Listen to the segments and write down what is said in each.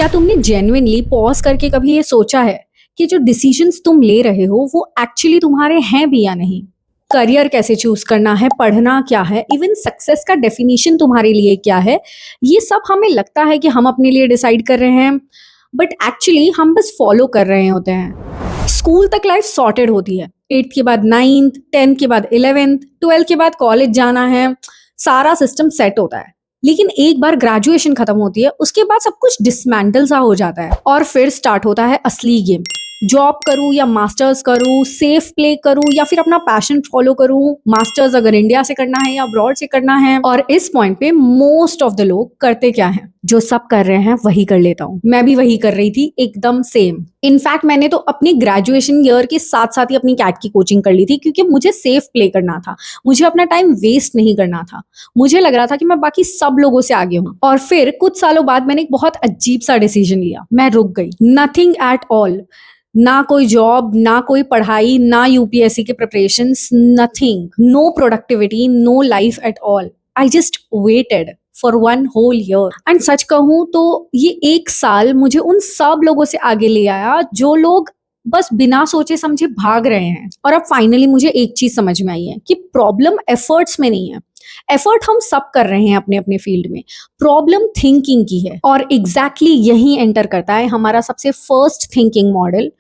क्या तुमने genuinely pause करके कभी ये सोचा है कि जो डिसीजंस तुम ले रहे हो वो एक्चुअली तुम्हारे हैं भी या नहीं? करियर कैसे चूज करना है, पढ़ना क्या है, इवन सक्सेस का डेफिनेशन तुम्हारे लिए क्या है, ये सब हमें लगता है कि हम अपने लिए डिसाइड कर रहे हैं, बट एक्चुअली हम बस फॉलो कर रहे होते हैं। स्कूल तक लाइफ सॉर्टेड होती है, 8th के बाद 9th, 10th के बाद 11th, 12th के बाद कॉलेज जाना है, सारा सिस्टम सेट होता है। लेकिन एक बार ग्रेजुएशन खत्म होती है, उसके बाद सब कुछ डिसमेंटल सा हो जाता है और फिर स्टार्ट होता है असली गेम। जॉब करूँ या मास्टर्स करूँ, सेफ प्ले करूँ या फिर अपना पैशन फॉलो करूँ, मास्टर्स अगर इंडिया से करना है या अब्रॉड से करना है। और इस पॉइंट पे मोस्ट ऑफ द लोग करते क्या है, जो सब कर रहे हैं वही कर लेता हूँ। मैं भी वही कर रही थी, एकदम सेम। इनफैक्ट मैंने तो अपनी ग्रेजुएशन ईयर के साथ साथ ही अपनी कैट की कोचिंग कर ली थी, क्योंकि मुझे सेफ प्ले करना था, मुझे अपना टाइम वेस्ट नहीं करना था। मुझे लग रहा था कि मैं बाकी सब लोगों से आगे हूँ। और फिर कुछ सालों बाद मैंने एक बहुत अजीब सा डिसीजन लिया, मैं रुक गई। नथिंग एट ऑल, ना कोई जॉब, ना कोई पढ़ाई, ना यूपीएससी के preparations, nothing, no productivity, no life at all. I just waited for 1 whole year। And सच कहूं तो ये 1 साल मुझे उन सब लोगों से आगे ले आया जो लोग बस बिना सोचे समझे भाग रहे हैं। और अब फाइनली मुझे एक चीज समझ में आई है कि प्रॉब्लम एफर्ट्स में नहीं है। एफर्ट हम सब कर रहे हैं अपने अपने फील्ड में, प्रॉब्लम थिंकिंग की है। और एग्जैक्टली यही एंटर करता है हमारा सबसे first thinking model,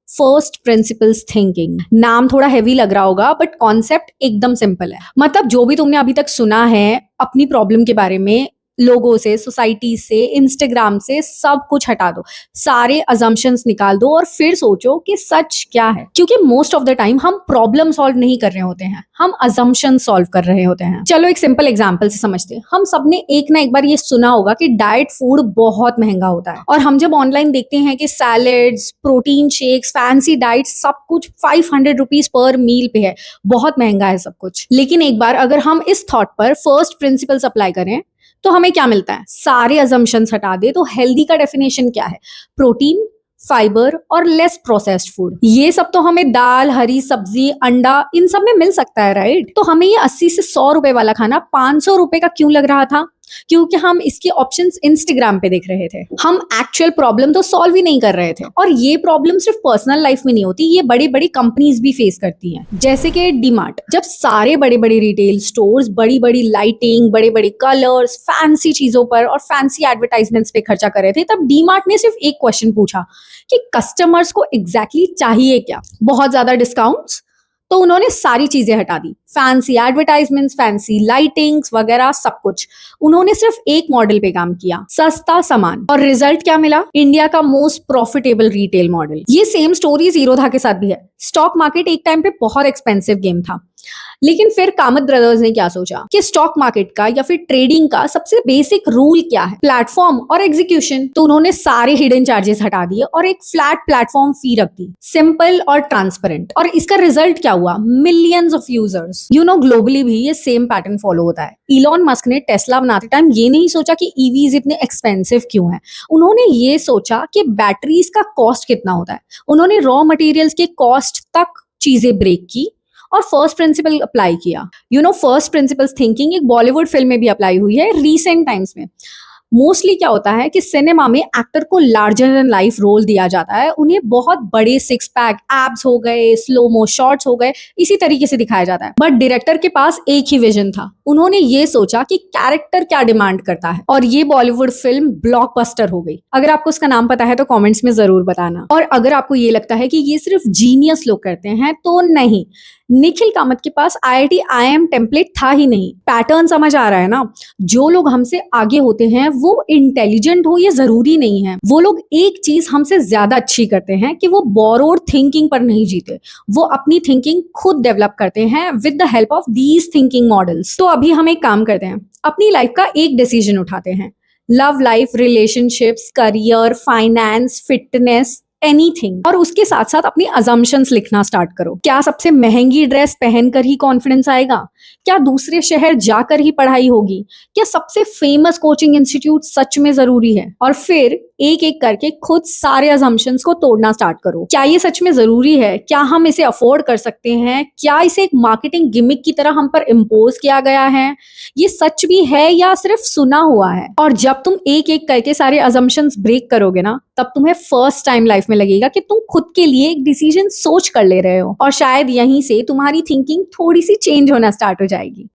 first principles thinking. नाम थोड़ा हैवी लग रहा होगा, बट कॉन्सेप्ट एकदम सिंपल है। मतलब जो भी तुमने अभी तक सुना है अपनी प्रॉब्लम के बारे में, लोगों से, सोसाइटी से, इंस्टाग्राम से, सब कुछ हटा दो, सारे अजम्पशंस निकाल दो और फिर सोचो कि सच क्या है। क्योंकि मोस्ट ऑफ द टाइम हम प्रॉब्लम सॉल्व नहीं कर रहे होते हैं, हम अजम्पशन सॉल्व कर रहे होते हैं। चलो एक सिंपल एग्जांपल से समझते हैं। हम सबने एक ना एक बार ये सुना होगा कि डाइट फूड बहुत महंगा होता है, और हम जब ऑनलाइन देखते हैं कि salads, protein shakes, fancy diet, सब कुछ 500 रुपीज पर मील पे है, बहुत महंगा है सब कुछ। लेकिन एक बार अगर हम इस थॉट पर फर्स्ट प्रिंसिपल्स अप्लाई करें तो हमें क्या मिलता है? सारे अजम्पशंस हटा दे तो हेल्दी का डेफिनेशन क्या है? प्रोटीन, फाइबर और लेस प्रोसेस्ड फूड। ये सब तो हमें दाल, हरी सब्जी, अंडा, इन सब में मिल सकता है, राइट? तो हमें ये 80 से 100 रुपए वाला खाना 500 रुपए का क्यों लग रहा था? क्योंकि हम इसके ऑप्शंस इंस्टाग्राम पे देख रहे थे। हम एक्चुअल प्रॉब्लम तो सॉल्व ही नहीं कर रहे थे। और ये प्रॉब्लम सिर्फ पर्सनल लाइफ में नहीं होती, ये बड़ी बड़ी कंपनीज भी फेस करती हैं। जैसे कि डीमार्ट, जब सारे बड़े बड़े रिटेल स्टोर्स बड़ी बड़ी लाइटिंग, बड़े बड़े कलर्स, फैंसी चीजों पर और फैंसी एडवर्टाइजमेंट्स पे खर्चा कर रहे थे, तब डीमार्ट ने सिर्फ एक क्वेश्चन पूछा कि कस्टमर्स को एग्जैक्टली चाहिए क्या? बहुत ज्यादा डिस्काउंट्स? तो उन्होंने सारी चीजें हटा दी, फैंसी एडवर्टाइजमेंट्स, फैंसी लाइटिंग्स वगैरह सब कुछ। उन्होंने सिर्फ एक मॉडल पे काम किया, सस्ता सामान। और रिजल्ट क्या मिला? इंडिया का मोस्ट प्रॉफिटेबल रिटेल मॉडल। ये सेम स्टोरी जीरोधा के साथ भी है। स्टॉक मार्केट एक टाइम पे बहुत एक्सपेंसिव गेम था, लेकिन फिर कामत ब्रदर्स ने क्या सोचा कि स्टॉक मार्केट का या फिर ट्रेडिंग का सबसे बेसिक रूल क्या है? प्लेटफॉर्म और एग्जीक्यूशन। तो उन्होंने सारे हिडन चार्जेस हटा दिए और एक फ्लैट प्लेटफॉर्म फी रख दी, सिंपल और ट्रांसपेरेंट। और इसका रिजल्ट क्या हुआ? Millions of users. ग्लोबली भी ये सेम पैटर्न फॉलो होता है। इलॉन मस्क ने टेस्ला बनाते टाइम ये नहीं सोचा कि ईवीज इतने एक्सपेंसिव क्यों है, उन्होंने ये सोचा कि बैटरीज का कॉस्ट कितना होता है। उन्होंने रॉ मटेरियल्स के कॉस्ट तक चीजें ब्रेक की और फर्स्ट प्रिंसिपल अप्लाई किया। फर्स्ट प्रिंसिपल्स थिंकिंग एक बॉलीवुड फिल्म में भी अप्लाई हुई है रिसेंट टाइम्स में। मोस्टली क्या होता है कि सिनेमा में एक्टर को लार्जर देन लाइफ रोल दिया जाता है, उन्हें बहुत बड़े सिक्स पैक, एब्स हो गए, स्लोमो शॉट्स हो गए, इसी तरीके से दिखाया जाता है। बट डायरेक्टर के पास एक ही विजन था, उन्होंने ये सोचा कि कैरेक्टर क्या डिमांड करता है, और ये बॉलीवुड फिल्म ब्लॉकबस्टर हो गई। अगर आपको उसका नाम पता है तो कॉमेंट्स में जरूर बताना। और अगर आपको ये लगता है कि ये सिर्फ जीनियस लोग करते हैं, तो नहीं, निखिल कामत के पास IIT IIM टेम्पलेट था ही नहीं। पैटर्न समझ आ रहा है ना? जो लोग हमसे आगे होते हैं वो इंटेलिजेंट हो ये जरूरी नहीं है। वो लोग एक चीज हमसे ज्यादा अच्छी करते हैं कि वो बोरोड थिंकिंग पर नहीं जीते, वो अपनी थिंकिंग खुद डेवलप करते हैं with the help of these thinking models. तो अभी हम एक काम करते हैं, अपनी लाइफ का एक डिसीजन उठाते हैं। Love life, relationships, career, finance, fitness, anything, और उसके साथ साथ अपनी अजम्पशंस लिखना स्टार्ट करो। क्या सबसे महंगी ड्रेस पहनकर ही कॉन्फिडेंस आएगा? क्या दूसरे शहर जाकर ही पढ़ाई होगी? क्या सबसे फेमस कोचिंग इंस्टीट्यूट सच में जरूरी है? और फिर एक एक करके खुद सारे अजम्पशंस को तोड़ना स्टार्ट करो। क्या ये सच में जरूरी है? क्या हम इसे अफोर्ड कर सकते हैं? क्या इसे एक मार्केटिंग गिमिक की तरह हम पर इम्पोज किया गया है? ये सच भी है या सिर्फ सुना हुआ है? और जब तुम एक एक करके सारे अजम्पशंस ब्रेक करोगे ना, तब तुम्हें फर्स्ट टाइम लाइफ में लगेगा कि तुम खुद के लिए एक डिसीजन सोच कर ले रहे हो, और शायद यहीं से तुम्हारी थिंकिंग थोड़ी सी चेंज होना स्टार्ट हो जाएगी।